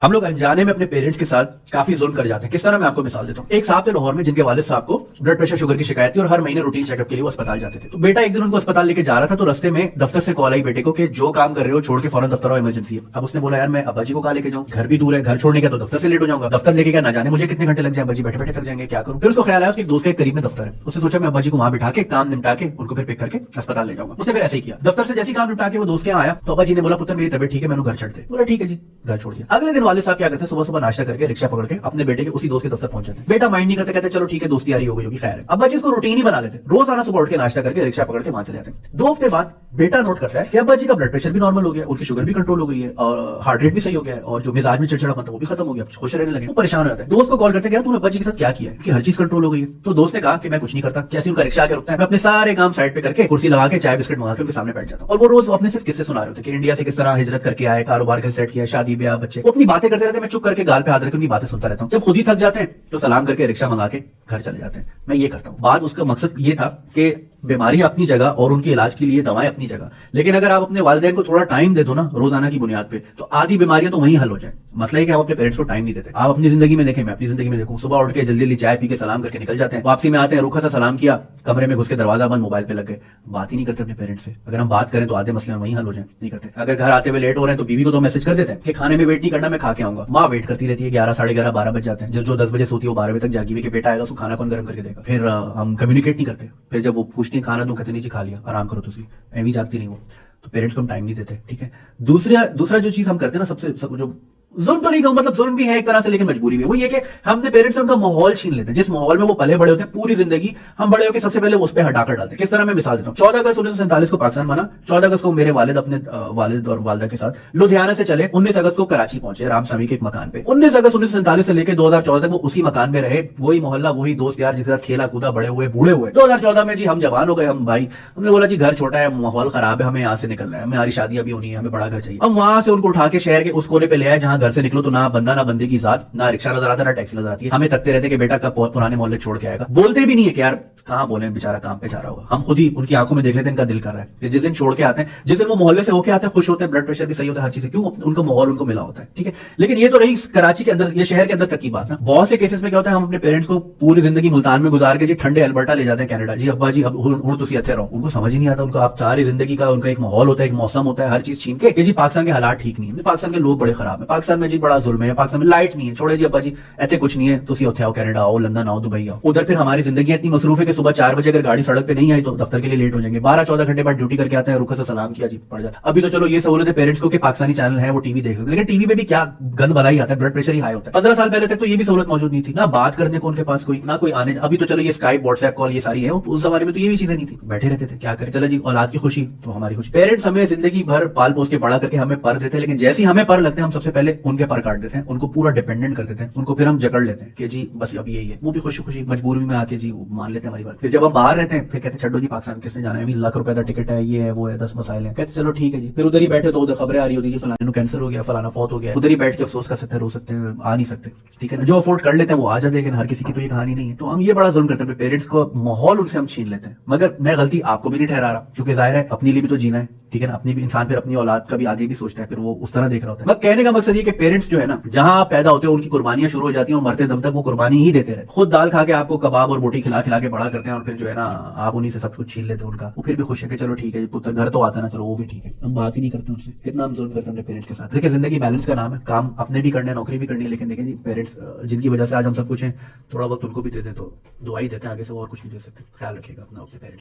हम लोग अनजाने में अपने पेरेंट्स के साथ काफी जुल्म कर जाते हैं। किस तरह मैं आपको मिसाल देता हूँ। एक साहब थे लाहौर में जिनके वालिद साहब को ब्लड प्रेशर शुगर की शिकायत थी और हर महीने रूटीन चेकअप के लिए वो अस्पताल जाते थे। तो बेटा एक दिन उनको अस्पताल लेके जा रहा था तो रास्ते में दफ्तर से कॉल आई बेटे को कि जो काम कर रहे हो छोड़ के फौरन दफ्तर आओ, इमरजेंसी है। अब उसने बोला यार मैं अब्बा जी को कहा लेके जाऊँ, घर भी दूर है, घर छोड़ने का तो दफ्तर से लेट हो जाऊंगा, दफ्तर लेके क्या ना जाने मुझे कितने घंटे लग जाए, अब्बा जी बैठे बैठे थक जाएंगे, क्या करूँ। फिर उसको ख्याल आया उसके दोस्त के करीब में दफ्तर है। उसने सोचा मैं अब्बा जी को वहां बिठा के काम निपटा के उनको फिर पिक करके अस्पताल ले जाऊंगा। उसने फिर ऐसे ही किया। दफ्तर से जैसे काम निपटा के वो दोस्त के यहाँ आया तो अब्बा जी ने बोला पुत्र मेरी तबीयत ठीक है, मैंने घर छोड़ते। बोला ठीक है जी, घर छोड़ दिया। अगले दिन वाले साहब क्या करते हैं, सुबह सुबह नाश्ता करके रिक्शा पकड़ के अपने बेटे के उसी दोस्त के दफ्तर पहुंच जाते हैं। बेटा माइंड नहीं करते, कहते चलो ठीक है दोस्ती यारी हो गई होगी, खैर है। अब्बा जी इसको रूटीन ही बना लेते, रोजाना सुबह उठ के नाश्ता करके रिक्शा पकड़ के वहां चले जाते हैं। 2 हफ्ते बाद बेटा नोट करता है कि अब्बा जी का ब्लड प्रेशर भी नॉर्मल हो गया, उनकी शुगर भी कंट्रोल हो गई है और हार्ट रेट भी सही हो गया है और जो मिजाज में चिड़चिड़ापन था वो भी खत्म हो गया, खुश रहने लगे। वो परेशान हो जाता है, दोस्त को कॉल करते हैं तूने अब्बा जी के साथ क्या किया है कि हर चीज कंट्रोल हो गई है। तो दोस्त ने कहा कि मैं कुछ नहीं करता, जैसे उनका रिक्शा आके रुकता है मैं अपने सारे काम साइड पे करके कुर्सी लगा के चाय बिस्किट मंगा के उनके सामने बैठ जाता हूँ और वो रोज अपने सिर्फ किस्से सुना रहे होते कि इंडिया से किस तरह हिजरत करके आए, कारोबार कैसे सेट किया, शादी ब्याह बच्चे, वो अपनी बातें करते रहते हैं। मैं चुप करके गाल पे हाथ रख उनकी बातें सुनता रहता हूँ। जब खुद ही थक जाते हैं तो सलाम करके रिक्शा मंगा के घर चले जाते हैं। मैं ये करता हूँ। बात उसका मकसद ये था कि बीमारी अपनी जगह और उनके इलाज के लिए दवाएं अपनी जगह, लेकिन अगर आप अपने वालिदैन को थोड़ा टाइम दे दो ना रोजाना की बुनियाद पे तो आधी बीमारियां तो वहीं हल हो जाए। मसला है कि आप अपने पेरेंट्स को टाइम नहीं देते। आप अपनी जिंदगी में देखें, मैं अपनी जिंदगी में देखूं, सुबह उठ के जल्दी जल्दी चाय पी के सलाम करके निकल जाते हैं, वापसी में आते हैं रूखा सा सलाम किया, कमरे में घुस के दरवाजा बंद, मोबाइल पे लग गए, बात ही नहीं करते अपने पेरेंट्स से। अगर हम बात करें तो आधे मसले वहीं हल हो जाए, नहीं करते। अगर घर आते हुए लेट हो रहे हैं तो बीवी को तो मैसेज कर देते हैं कि खाने में वेट नहीं करना, मैं खा के आऊंगा। माँ वेट करती रहती है, 11 साढ़े 11 12 बज जाते हैं। जो 10 बजे सोती है वो 12 बजे तक जागी हुई कि बेटा आएगा तो खाना कौन गर्म करके देगा। फिर हम कम्युनिकेट नहीं करते। फिर जब वो पूछती है खाना दूं, कहते नीचे खा लिया, आराम करो तुसी, एवं जागती नहीं वो। तो पेरेंट्स को हम टाइम नहीं देते, ठीक है। दूसरा जो चीज हम करते हैं ना, जो जुल्म तो नहीं कहूं, मतलब जुल्म भी है एक तरह से लेकिन मजबूरी भी है, वो ये कि हमने पेरेंट्स से उनका माहौल छीन लेते हैं। जिस माहौल में वो पले बड़े होते हैं पूरी जिंदगी, हम बड़े होकर सबसे पहले उस पर हटाकर डालते हैं। किस तरह मैं मिसाल देता हूं। 14 अगस्त 1947 को पाकिस्तान बना। 14 अगस्त को मेरे वालिद अपने वालिद और वालदा के साथ लुधियाना से चले। 19 अगस्त को कराची पहुंचे रामसामी के एक मकान पे। 19 अगस्त 1947 से लेकर 2014 तक वो उसी मकान में रहे, वही मोहल्ला, वही दोस्त यार जिसके साथ खेला कूदा, बड़े हुए, बूढ़े हुए। 2014 में जी हम जवान हो गए, हम भाई, हमने बोला जी घर छोटा है, माहौल खराब है, हमें यहाँ से निकलना है, हमारी शादी अभी होनी है, हमें बड़ा घर चाहिए। हम वहां से उनको उठा के शहर के उस कोने पे ले आए जहां घर से निकलो तो ना बंदा ना बंदे की जात, ना रिक्शा नजर आता ना टैक्सी नजर आती है। हमें तकते रहते कि बेटा कब पुराने मोहल्ले छोड़ के आएगा। बोलते भी नहीं है कि यार कहां बोले, बेचारा काम पे जा रहा होगा। हम खुद ही उनकी आंखों में देख लेते हैं इनका दिल कर रहा है कि जिस दिन छोड़ के आते हैं, जिस दिन वो मोहल्ले से होके आते हैं, खुश होते हैं, ब्लड प्रेशर भी सही होता है, हर चीज क्यों, उनका माहौल उनको मिला होता है, ठीक है। लेकिन ये तो रही कराची के अंदर, ये शहर के अंदर तक की बात ना। बहुत से केसेस में क्या होता है, हम अपने पेरेंट्स को पूरी जिंदगी मुल्तान में गुजार के जी ठंडे अल्बर्टा ले जाते हैं कनाडा, जी अब्बा जी अब हूं तुसी अच्छे रहो। उनको समझ ही नहीं आता, उनको आप सारी जिंदगी का उनका एक माहौल होता है, एक मौसम होता है, हर चीज छीन के जी पाकिस्तान के हालात ठीक नहीं है, पाकिस्तान के लोग बड़े खराब है, पाकिस्तान में जी बड़ा जुल्म है, पाकिस्तान में लाइट नहीं है, छोड़े जी अब्बा जी ऐसे कुछ नहीं है, तुसी उत्थे आओ, कनाडा आओ, लंदन आओ, दुबई आओ। उधर फिर हमारी जिंदगी इतनी मसरूफ है कि सुबह 4 बजे अगर गाड़ी सड़क पे नहीं आई तो दफ्तर के लिए लेट हो जाएंगे। 12-14 घंटे बाद ड्यूटी करके आते हैं, रुखा सा सलाम किया जी पड़ जाता। अभी तो चलो ये सहूलत है पेरेंट्स को कि पाकिस्तानी चैनल है वो टीवी देख सकते, लेकिन टीवी में भी क्या गंद भला ही आता है, ब्लड प्रेशर ही हाई होता है। 15 साल पहले तक तो ये भी सहूलत मौजूद नहीं थी, ना बात करने को उनके पास कोई, ना कोई आने। अभी तो चलो ये स्काइप, व्हाट्सएप कॉल, ये सारी है, उस जमाने में तो ये भी चीजें नहीं थी, बैठे रहते थे, क्या करें। चलो जी औलाद की खुशी तो हमारी खुशी। पेरेंट्स हमें जिंदगी भर पाल पोस के बड़ा करके हमें पर देते हैं, लेकिन जैसे ही हमें पर लगते हैं हम सबसे पहले उनके पर काट देते हैं, उनको पूरा डिपेंडेंट कर देते हैं, उनको फिर हम जकड़ लेते हैं कि जी बस अब यही है। वो भी खुशी खुशी मजबूरी में आके जी मान लेते हैं हमारी बात। फिर जब हम बाहर रहते हैं फिर कहते हैं छड्डो जी पाकिस्तान किसने जाना है, अभी ₹1,00,000 का टिकट है, ये है वो है, 10 मसाइल है, कहते चलो ठीक है जी। फिर उधर ही बैठे तो उधर खबरें आ रही होती है फलाने को कैंसर हो गया, फलाना फौत हो गया, उधर ही बैठ के अफसोस कर सकते हैं, रो सकते हैं, आ नहीं सकते, ठीक है ना। जो अफोर्ड कर लेते हैं वो आ जाते हैं, लेकिन हर किसी की तो ये कहानी नहीं है। तो हम ये बड़ा जुल्म करते हैं पेरेंट्स को, माहौल उनसे हम छीन लेते हैं। मगर मैं गलती आपको भी नहीं ठहरा रहा, क्योंकि जाहिर है अपने लिए भी तो जीना है, ठीक है ना। अपनी भी इंसान फिर अपनी औलाद का भी आगे भी सोचता है, फिर वो उस तरह देख रहा होता है। कहने का मकसद ये कि पेरेंट्स जो है ना, जहां आप पैदा होते हैं उनकी कुर्बानियां शुरू हो जाती हैं और मरते दम तक वो कुर्बानी ही देते रहे। खुद दाल खा के आपको कबाब और बोटी खिला खिला के बड़ा करते हैं और फिर जो है ना आप उन्हीं से सब कुछ छीन लेते हैं उनका। वो फिर भी खुश है कि चलो ठीक है पुत्र घर तो आता है ना, चलो वो भी ठीक है। हम बात ही नहीं करते उनसे, कितना हम जुल्म करते हैं अपने पेरेंट्स के साथ। देखिए जिंदगी बैलेंस का नाम है, काम अपने भी करने, नौकरी भी करनी है, लेकिन देखें जी पेरेंट्स जिनकी वजह से आज हम सब कुछ हैं, थोड़ा वक्त उनको भी देते हैं तो दुआ ही देते हैं, आगे से और कुछ नहीं दे सकते। ख्याल रखिएगा अपना, अपने पेरेंट्स।